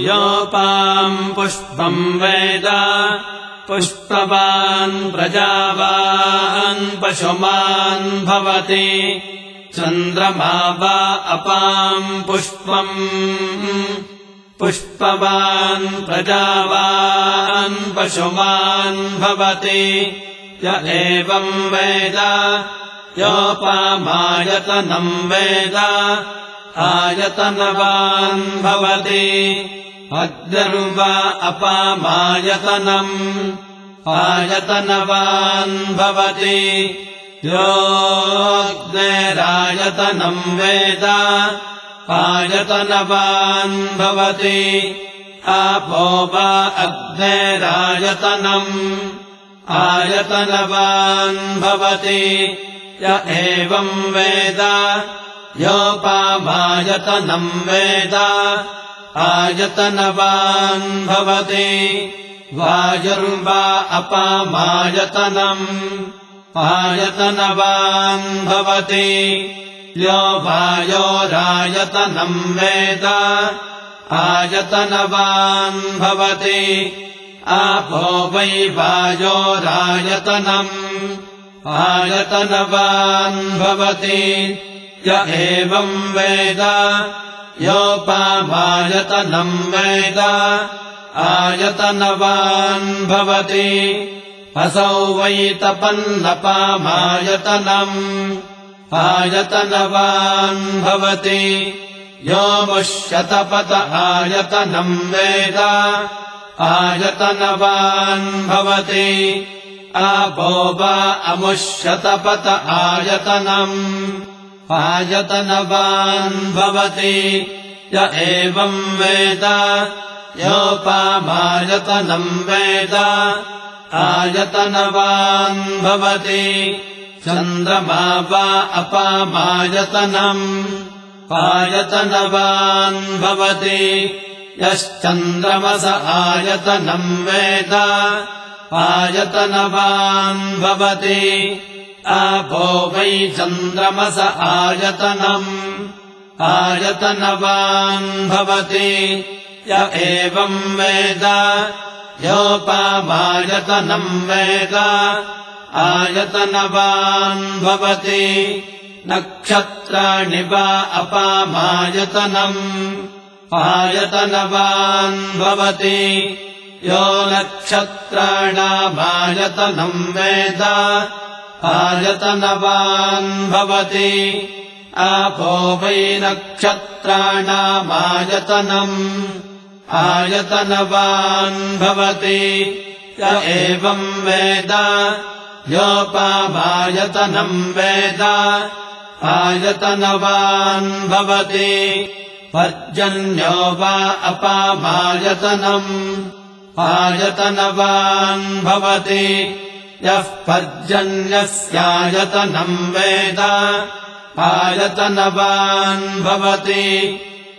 योपाम् पुष्पम् वेद पुष्पवान् प्रजावान् पशुमान् भवति चन्द्रमा वा अपाम् पुष्पम् पुष्पवान् प्रजावान् पशुमान् भवति य एवम् वेद योपामायतनम् वेद आयतनवान् भवति अग्निर्वा अपामायतनम् आयतनवान् भवति योऽग्नेरायतनम् वेद आयतनवान् भवति आपो वा अग्नेरायतनम् आयतनवान् भवति य एवम् वेद योपामायतनम् वेद आयतनवान् भवति वायुर्वा अपामायतनम् आयतनवान् भवति यो वायोरायतनम् वेद आयतनवान् भवति आपो वै वायोरायतनम् आयतनवान् भवति य एवम् वेद योपामायतनम् वेद आयतनवान् भवति असौ वै तपन्नपामायतनम् आयतनवान् भवति यो मुष्यतपत आयतनम् वेद आयतनवान् भवति आपो वा अमुष्यतपत आयतनम् आयतनवान् भवति य एवम् वेद योपामायतनम् वेद आयतनवान् भवति चन्द्रमा वा अपामायतनम् आयतनवान् भवति यश्चन्द्रमस आयतनम् वेद आयतनवान् भवति आपो वै चन्द्रमस आयतनम् आयतनवान् भवति य एवम् वेद योपामायतनम् वेद आयतनवान् भवति नक्षत्राणि वा अपामायतनम् आयतनवान् भवति यो नक्षत्राणामायतनम् वेद आयतनवान् भवति आपो वै नक्षत्राणामायतनम् आयतनवान् भवति य एवम् वेद योपामायतनम् वेद आयतनवान् भवति पर्जन्यो वा अपामायतनम् आयतनवान् भवति यः पर्जन्यस्यायतनम् वेद आयतनवान् भवति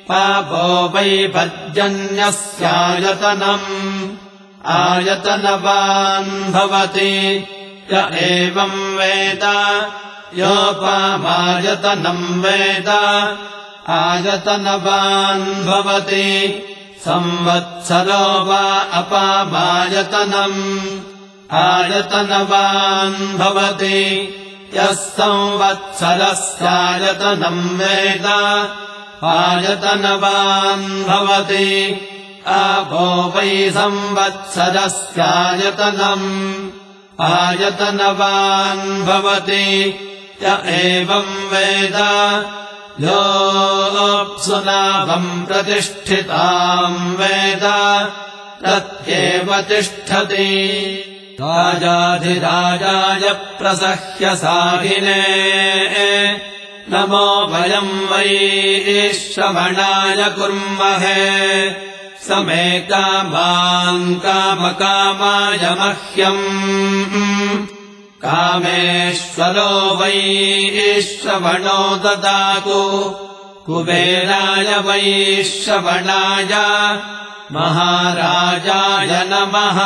पापो वै पर्जन्यस्यायतनम् आयतनवान् भवति य एवम् वेद योपामायतनम् वेद आयतनवान् भवति संवत्सरो वा अपामायतनम् आयतनवान् भवति यः संवत्सरस्यायतनम् वेद आयतनवान् भवति आपो वै संवत्सरस्यायतनम् आयतनवान् भवति य एवम् वेद योऽप्सुनाभम् प्रतिष्ठिताम् वेद तत्येव तिष्ठति राजाधिराजाय प्रसह्य साहिने नमो वयम् वै श्रवणाय कुर्महे समे कामान् कामकामाय मह्यम् कामेश्वरो वै श्रवणो ददातु कुबेराय वै श्रवणाय महाराजाय नमः।